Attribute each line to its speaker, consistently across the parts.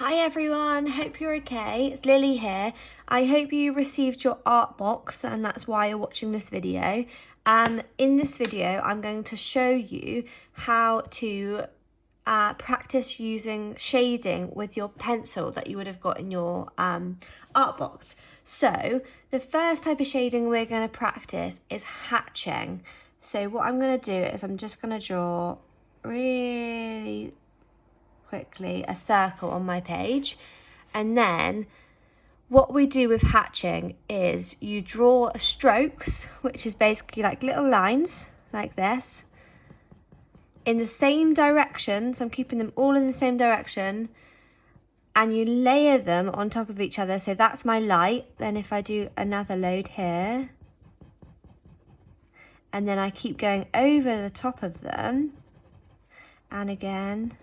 Speaker 1: Hi everyone, hope you're okay. It's Lily here. I hope you received your art box and that's why you're watching this video. In this video, I'm going to show you how to practice using shading with your pencil that you would have got in your art box. So the first type of shading we're going to practice is hatching. So what I'm going to do is I'm just going to draw really quickly a circle on my page, and then what we do with hatching is you draw strokes, which is basically like little lines like this in the same direction. So I'm keeping them all in the same direction, and you layer them on top of each other. So that's my light. Then if I do another load here, and then I keep going over the top of them, and again,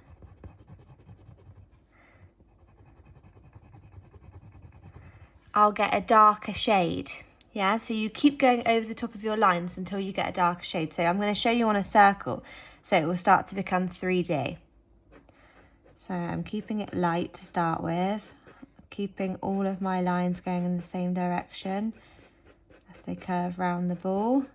Speaker 1: I'll get a darker shade. Yeah, so you keep going over the top of your lines until you get a darker shade. So I'm going to show you on a circle, so it will start to become 3D. So I'm keeping it light to start with, keeping all of my lines going in the same direction as they curve round the ball.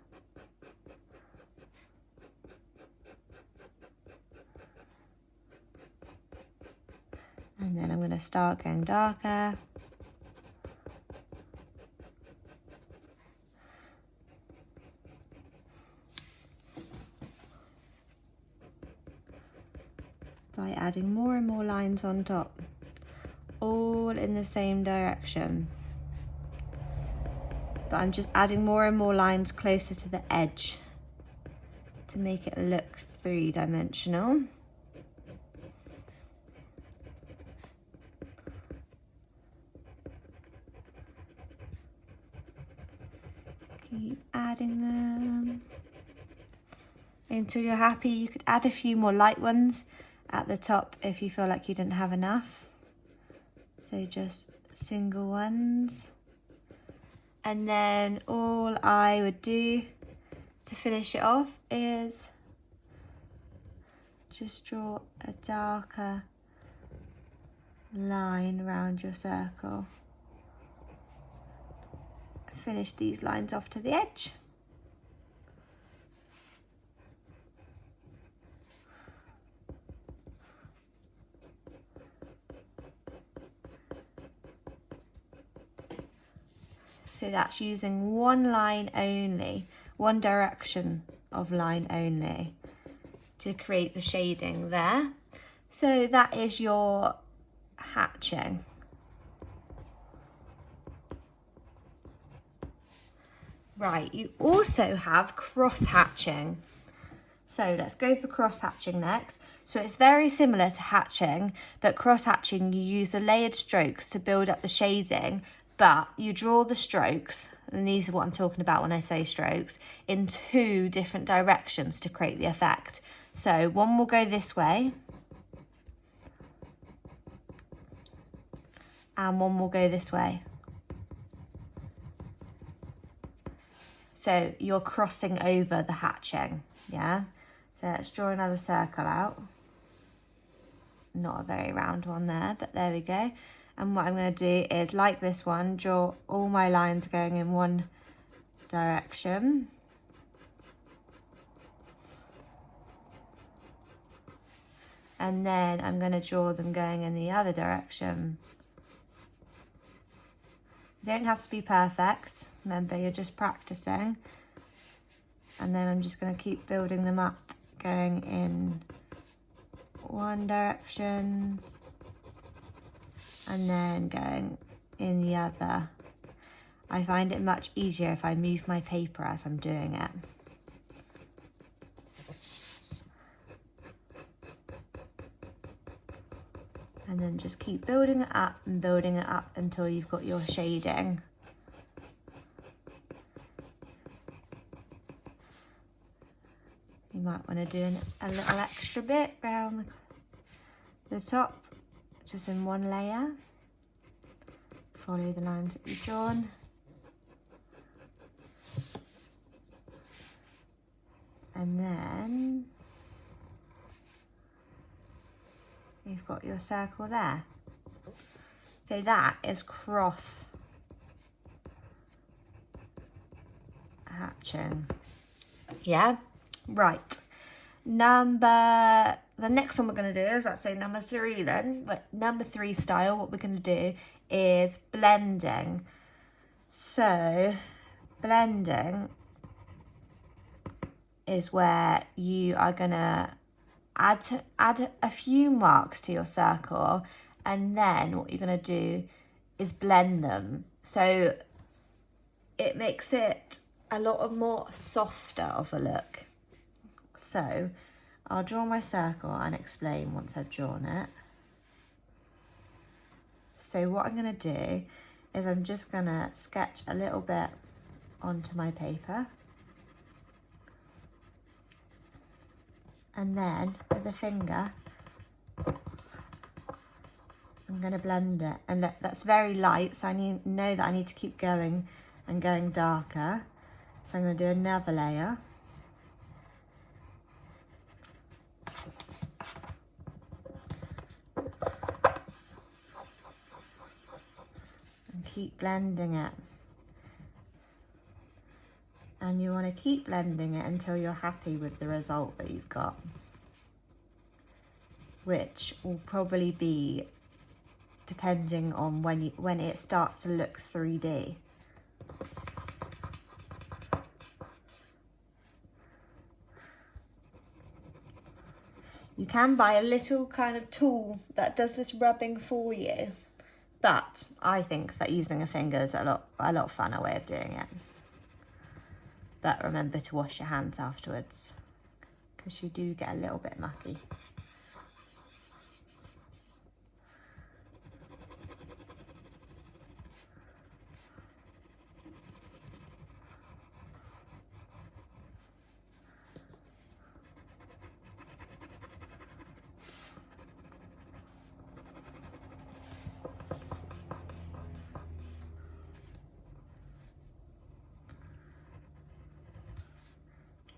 Speaker 1: And then I'm going to start going darker. By adding more and more lines on top, all in the same direction. But I'm just adding more and more lines closer to the edge to make it look three-dimensional. Keep adding them until you're happy. You could add a few more light ones at the top if you feel like you didn't have enough. So just single ones. And then all I would do to finish it off is just draw a darker line around your circle. Finish these lines off to the edge. So that's using one line only, one direction of line only to create the shading there. So that is your hatching. Right, you also have cross hatching. So let's go for cross hatching next. So it's very similar to hatching, but cross hatching, you use the layered strokes to build up the shading, but you draw the strokes, and these are what I'm talking about when I say strokes, in two different directions to create the effect. So one will go this way, and one will go this way. So you're crossing over the hatching, yeah? So let's draw another circle out. Not a very round one there, but there we go. And what I'm going to do is, like this one, draw all my lines going in one direction. And then I'm going to draw them going in the other direction. You don't have to be perfect. Remember, you're just practicing. And then I'm just going to keep building them up, going in one direction and then going in the other. I find it much easier if I move my paper as I'm doing it. And then just keep building it up and building it up until you've got your shading. You might want to do a little extra bit around the top, just in one layer. Follow the lines that you've drawn. And then you've got your circle there. So that is cross hatching. Yeah, right. The next one we're going to do, I was about to say number 3 then, but number 3 style, what we're going to do is blending. So blending is where you are going to add a few marks to your circle, and then what you're going to do is blend them. So it makes it a lot more softer of a look. So I'll draw my circle and explain once I've drawn it. So what I'm going to do is I'm just going to sketch a little bit onto my paper. And then with a finger, I'm going to blend it. And look, that's very light, so I know that I need to keep going and going darker. So I'm going to do another layer. And keep blending it. And you want to keep blending it until you're happy with the result that you've got, which will probably be depending on when it starts to look 3D. You can buy a little kind of tool that does this rubbing for you, but I think that using a finger is a lot funner way of doing it. But remember to wash your hands afterwards, because you do get a little bit mucky.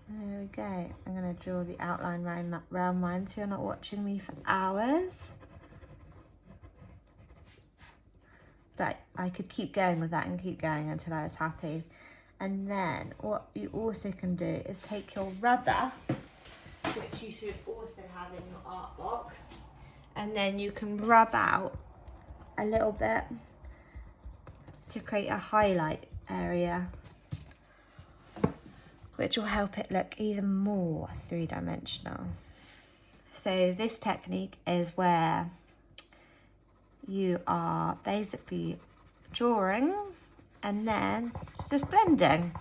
Speaker 1: There we go. I'm going to draw the outline round mine so you're not watching me for hours. But I could keep going with that and keep going until I was happy. And then what you also can do is take your rubber, which you should also have in your art box, and then you can rub out a little bit to create a highlight area, which will help it look even more three-dimensional. So this technique is where you are basically drawing and then just blending.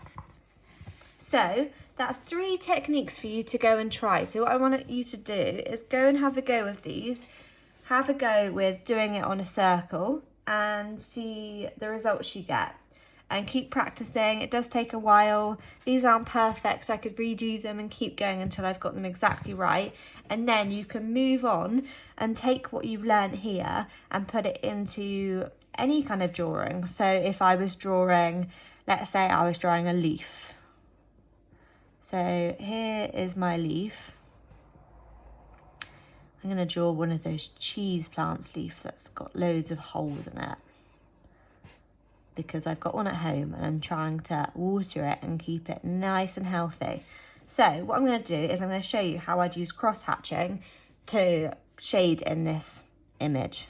Speaker 1: So that's 3 techniques for you to go and try. So what I want you to do is go and have a go with these. Have a go with doing it on a circle and see the results you get. And keep practicing. It does take a while. These aren't perfect. I could redo them and keep going until I've got them exactly right. And then you can move on and take what you've learned here and put it into any kind of drawing. So if I was drawing, let's say I was drawing a leaf. So here is my leaf. I'm going to draw one of those cheese plants leaf that's got loads of holes in it, because I've got one at home and I'm trying to water it and keep it nice and healthy. So what I'm going to do is I'm going to show you how I'd use cross hatching to shade in this image.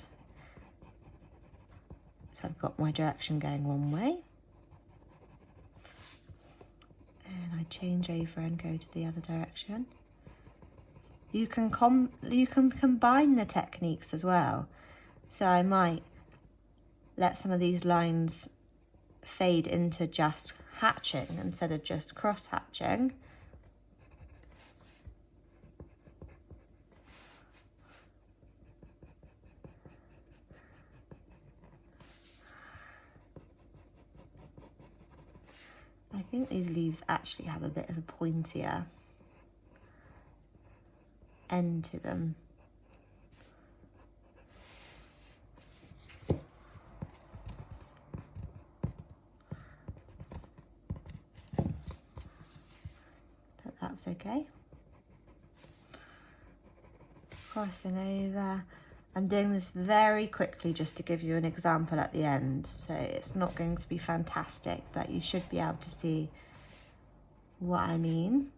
Speaker 1: So I've got my direction going one way, and I change over and go to the other direction. You can combine the techniques as well. So I might let some of these lines fade into just hatching instead of just cross hatching. I think these leaves actually have a bit of a pointier end to them. But that's okay. Crossing over, I'm doing this very quickly just to give you an example at the end, so it's not going to be fantastic, but you should be able to see what I mean.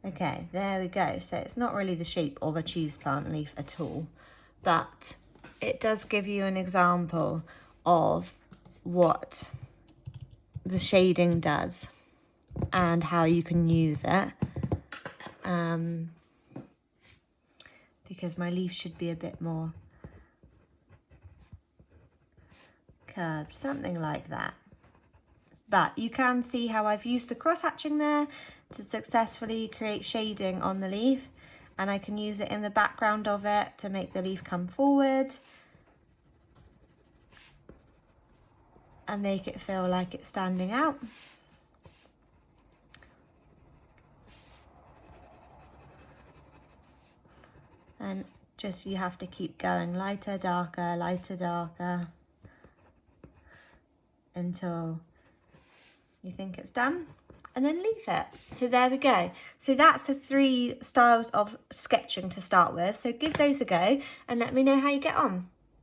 Speaker 1: Okay, there we go. So it's not really the shape of a cheese plant leaf at all, but it does give you an example of what the shading does and how you can use it. Because my leaf should be a bit more curved, something like that. But you can see how I've used the cross hatching there to successfully create shading on the leaf, and I can use it in the background of it to make the leaf come forward and make it feel like it's standing out. And just, you have to keep going lighter, darker, until you think it's done, and then leave it. So there we go. So that's the 3 styles of sketching to start with. So give those a go and let me know how you get on.